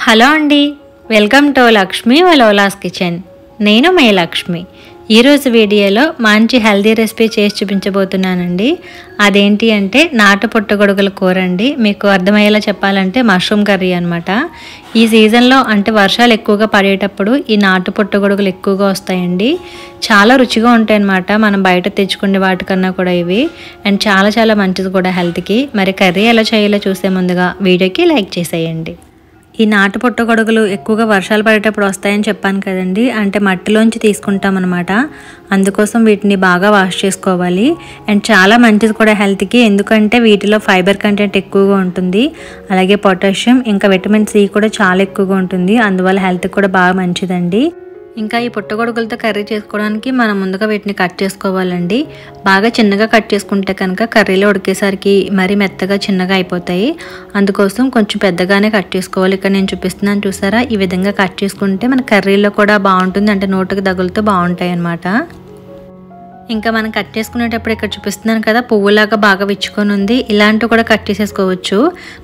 Hello అండి, welcome to Lakshmi వలోలాస్ kitchen. నేను మే లక్ష్మి. ఈరోజు వీడియోలో మంచి హెల్దీ రెసిపీ చేసి చూపించబోతున్నానండి. అదేంటి అంటే నాటు పుట్టగొడుగుల కూర అండి. మీకు అర్థమయ్యేలా చెప్పాలంటే మష్రూమ్ కర్రీ అనమాట. ఈ సీజన్లో అంటే వర్షాలు ఎక్కువగా పడేటప్పుడు ఈ నాటు పుట్టగొడుగులు ఎక్కువగా వస్తాయండి. చాలా రుచిగా ఉంటాయి అన్నమాట. మనం బయట తెచ్చుకునే వాటికన్నా కూడా ఇవి. అండ్ చాలా చాలా మంచిది కూడా హెల్త్కి. మరి కర్రీ ఎలా చేయాలో చూసే ముందుగా వీడియోకి లైక్ చేసేయండి. ఈ నాటు పుట్టగొడుగులు ఎక్కువగా వర్షాలు పడేటప్పుడు వస్తాయని చెప్పాను కదండి. అంటే మట్టిలోంచి తీసుకుంటాం అనమాట. అందుకోసం వీటిని బాగా వాష్ చేసుకోవాలి. అండ్ చాలా మంచిది కూడా హెల్త్కి, ఎందుకంటే వీటిలో ఫైబర్ కంటెంట్ ఎక్కువగా ఉంటుంది. అలాగే పొటాషియం ఇంకా విటమిన్ సి కూడా చాలా ఎక్కువగా ఉంటుంది. అందువల్ల హెల్త్కి కూడా బాగా మంచిదండి. ఇంకా ఈ పుట్టగొడుగులతో కర్రీ చేసుకోవడానికి మనం ముందుగా వీటిని కట్ చేసుకోవాలండి. బాగా చిన్నగా కట్ చేసుకుంటే కనుక కర్రీలో ఉడికేసరికి మరీ మెత్తగా చిన్నగా అయిపోతాయి. అందుకోసం కొంచెం పెద్దగానే కట్ చేసుకోవాలి. ఇక్కడ నేను చూపిస్తున్నాను చూసారా, ఈ విధంగా కట్ చేసుకుంటే మన కర్రీలో కూడా బాగుంటుంది. అంటే నోటికి తగులుతూ బాగుంటాయి అన్నమాట. ఇంకా మనం కట్ చేసుకునేటప్పుడు ఇక్కడ చూపిస్తున్నాను కదా, పువ్వులాగా బాగా విచ్చుకొని ఉంది. ఇలాంటివి కూడా కట్ చేసేసుకోవచ్చు.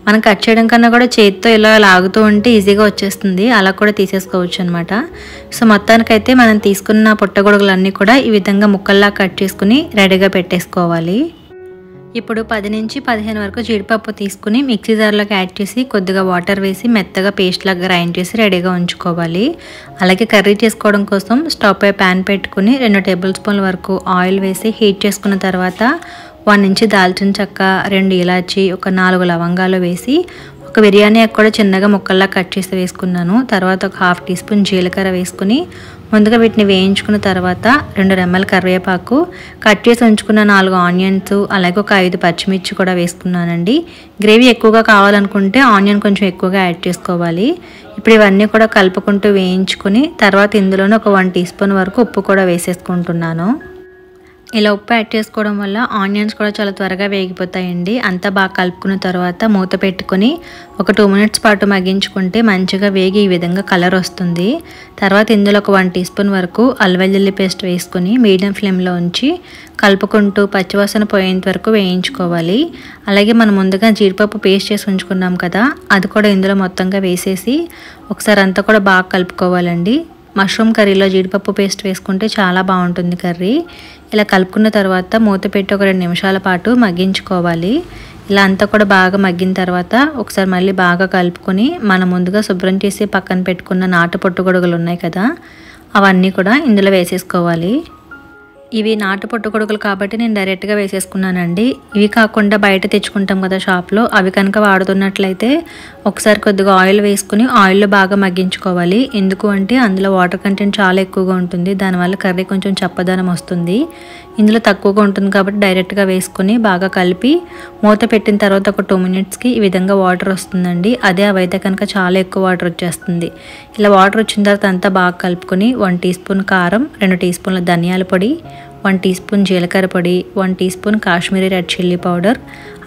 మనం కట్ చేయడం కన్నా కూడా చేతితో ఇలా లాగుతూ ఉంటే ఈజీగా వచ్చేస్తుంది. అలా కూడా తీసేసుకోవచ్చు అనమాట. సో మొత్తానికైతే మనం తీసుకున్న పుట్టగొడుగులన్నీ కూడా ఈ విధంగా ముక్కల్లా కట్ చేసుకుని రెడీగా పెట్టేసుకోవాలి. ఇప్పుడు 10 నుంచి 15 వరకు జీడిపప్పు తీసుకుని మిక్సీ జార్లోకి యాడ్ చేసి కొద్దిగా వాటర్ వేసి మెత్తగా పేస్ట్ లాగా గ్రైండ్ చేసి రెడీగా ఉంచుకోవాలి. అలాగే కర్రీ చేసుకోవడం కోసం స్టవ్ పై ప్యాన్ పెట్టుకుని 2 టేబుల్ స్పూన్ల వరకు ఆయిల్ వేసి హీట్ చేసుకున్న తర్వాత 1 ఇంచు దాల్చిన చెక్క, 2 ఇలాచి, ఒక 4 లవంగాలు వేసి ఒక బిర్యానీ ఆకు కూడా చిన్నగా ముక్కల్లా కట్ చేసి వేసుకున్నాను. తర్వాత ఒక 1/2 టీ స్పూన్ జీలకర్ర వేసుకుని ముందుగా వీటిని వేయించుకున్న తర్వాత 2 రెమ్మల కరివేపాకు, కట్ చేసి ఉంచుకున్న 4 ఆనియన్స్, అలాగే ఒక 5 పచ్చిమిర్చి కూడా వేసుకున్నానండి. గ్రేవీ ఎక్కువగా కావాలనుకుంటే ఆనియన్ కొంచెం ఎక్కువగా యాడ్ చేసుకోవాలి. ఇప్పుడు ఇవన్నీ కూడా కలుపుకుంటూ వేయించుకుని తర్వాత ఇందులోనే ఒక 1 టీ స్పూన్ వరకు ఉప్పు కూడా వేసేసుకుంటున్నాను. ఇలా ఉప్పు యాడ్ చేసుకోవడం వల్ల ఆనియన్స్ కూడా చాలా త్వరగా వేగిపోతాయండి. అంతా బాగా కలుపుకున్న తర్వాత మూత పెట్టుకొని ఒక 2 మినిట్స్ పాటు మగ్గించుకుంటే మంచిగా వేగి ఈ విధంగా కలర్ వస్తుంది. తర్వాత ఇందులో ఒక 1 టీ స్పూన్ వరకు అల్లం వెల్లుల్లి పేస్ట్ వేసుకొని మీడియం ఫ్లేమ్లో ఉంచి కలుపుకుంటూ పచ్చివాసన పోయేంత వరకు వేయించుకోవాలి. అలాగే మనం ముందుగా జీడిపప్పు పేస్ట్ చేసి ఉంచుకున్నాం కదా, అది కూడా ఇందులో మొత్తంగా వేసేసి ఒకసారి అంతా కూడా బాగా కలుపుకోవాలండి. మష్రూమ్ కర్రీలో జీడిపప్పు పేస్ట్ వేసుకుంటే చాలా బాగుంటుంది కర్రీ. ఇలా కలుపుకున్న తర్వాత మూత పెట్టి ఒక 2 నిమిషాల పాటు మగ్గించుకోవాలి. ఇలా అంతా కూడా బాగా మగ్గిన తర్వాత ఒకసారి మళ్ళీ బాగా కలుపుకొని మనం ముందుగా శుభ్రం చేసి పక్కన పెట్టుకున్న నాటు పుట్టగొడుగులు ఉన్నాయి కదా, అవన్నీ కూడా ఇందులో వేసేసుకోవాలి. ఇవి నాటు పుట్టగొడుగులు కాబట్టి నేను డైరెక్ట్గా వేసేసుకున్నానండి. ఇవి కాకుండా బయట తెచ్చుకుంటాం కదా షాప్లో, అవి కనుక వాడుతున్నట్లయితే ఒకసారి కొద్దిగా ఆయిల్ వేసుకుని ఆయిల్లో బాగా మగ్గించుకోవాలి. ఎందుకు అంటే అందులో వాటర్ కంటెంట్ చాలా ఎక్కువగా ఉంటుంది. దానివల్ల కర్రీ కొంచెం చప్పదనం వస్తుంది. ఇందులో తక్కువగా ఉంటుంది కాబట్టి డైరెక్ట్గా వేసుకొని బాగా కలిపి మూత పెట్టిన తర్వాత ఒక 2 మినిట్స్కి ఈ విధంగా వాటర్ వస్తుందండి. అదే అవైతే కనుక చాలా ఎక్కువ వాటర్ వచ్చేస్తుంది. ఇలా వాటర్ వచ్చిన తర్వాత అంతా బాగా కలుపుకొని 1 టీ స్పూన్ కారం, 2 టీ స్పూన్ల ధనియాల పొడి, 1 టీ స్పూన్ జీలకర్ర పొడి, 1 teaspoon Kashmiri red chilli powder,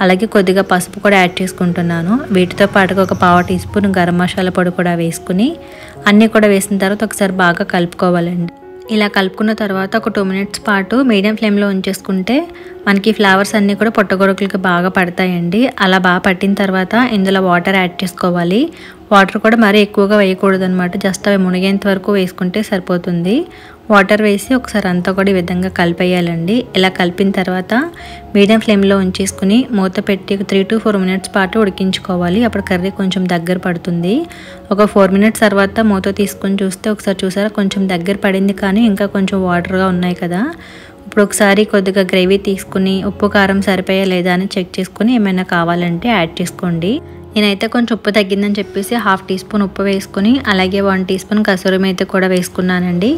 అలాగే కొద్దిగా పసుపు కూడా యాడ్ చేసుకుంటున్నాను. వీటితో పాటుగా ఒక 1/2 టీ స్పూన్ గరం మసాలా పొడి కూడా వేసుకుని అన్నీ కూడా వేసిన తర్వాత ఒకసారి బాగా కలుపుకోవాలండి. ఇలా కలుపుకున్న తర్వాత ఒక 2 మినిట్స్ పాటు మీడియం ఫ్లేమ్లో ఉంచేసుకుంటే మనకి ఫ్లేవర్స్ అన్నీ కూడా పుట్టగొడుగులకి బాగా పడతాయండి. అలా బాగా పట్టిన తర్వాత ఇందులో వాటర్ యాడ్ చేసుకోవాలి. వాటర్ కూడా మరీ ఎక్కువగా వేయకూడదు అనమాట. జస్ట్ అవి మునిగేంత వరకు వేసుకుంటే సరిపోతుంది. వాటర్ వేసి ఒకసారి అంతా కూడా ఈ విధంగా కలిపేయాలండి. ఇలా కలిపిన తర్వాత మీడియం ఫ్లేమ్లో ఉంచేసుకుని మూత పెట్టి 3 to 4 మినిట్స్ పాటు ఉడికించుకోవాలి. అప్పుడు కర్రీ కొంచెం దగ్గర పడుతుంది. ఒక 4 మినిట్స్ తర్వాత మూత తీసుకొని చూస్తే ఒకసారి చూసారా కొంచెం దగ్గర పడింది, కానీ ఇంకా కొంచెం వాటర్గా ఉన్నాయి కదా. ఇప్పుడు ఒకసారి కొద్దిగా గ్రేవీ తీసుకుని ఉప్పు కారం సరిపోయా లేదా అని చెక్ చేసుకుని ఏమైనా కావాలంటే యాడ్ చేసుకోండి. నేనైతే కొంచెం ఉప్పు తగ్గిందని చెప్పేసి 1/2 టీ స్పూన్ ఉప్పు వేసుకుని అలాగే 1 టీ స్పూన్ కసూరి మేతి కూడా వేసుకున్నానండి.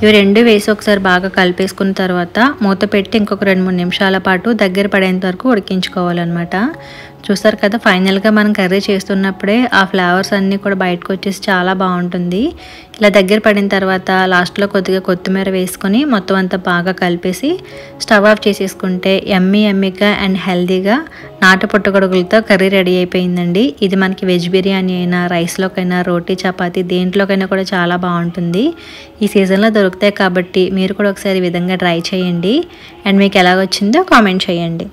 ఇవి 2 వేసి ఒకసారి బాగా కలిపేసుకున్న తర్వాత మూత పెట్టి ఇంకొక 2-3 నిమిషాల పాటు దగ్గర పడేంత వరకు ఉడికించుకోవాలన్నమాట. చూసారు కదా, ఫైనల్గా మనం కర్రీ చేస్తున్నప్పుడే ఆ ఫ్లేవర్స్ అన్నీ కూడా బయటకు వచ్చేసి చాలా బాగుంటుంది. ఇలా దగ్గర పడిన తర్వాత లాస్ట్లో కొద్దిగా కొత్తిమీర వేసుకొని మొత్తం అంతా బాగా కలిపేసి స్టవ్ ఆఫ్ చేసేసుకుంటే ఎమ్మీగా అండ్ హెల్తీగా నాటు పుట్టగొడుగులతో కర్రీ రెడీ అయిపోయిందండి. ఇది మనకి వెజ్ బిర్యానీ అయినా, రైస్లోకైనా, రోటీ, చపాతీ దేంట్లోకైనా కూడా చాలా బాగుంటుంది. ఈ సీజన్లో దొరుకుతాయి కాబట్టి మీరు కూడా ఒకసారి ఈ విధంగా ట్రై చేయండి. అండ్ మీకు ఎలా వచ్చిందో కామెంట్ చేయండి.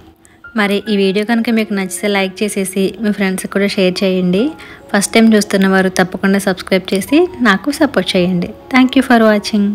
మరి ఈ వీడియో కనుక మీకు నచ్చితే లైక్ చేసేసి మీ ఫ్రెండ్స్కి కూడా షేర్ చేయండి. ఫస్ట్ టైం చూస్తున్న వారు తప్పకుండా సబ్స్క్రైబ్ చేసి నాకు సపోర్ట్ చేయండి. Thank you for watching.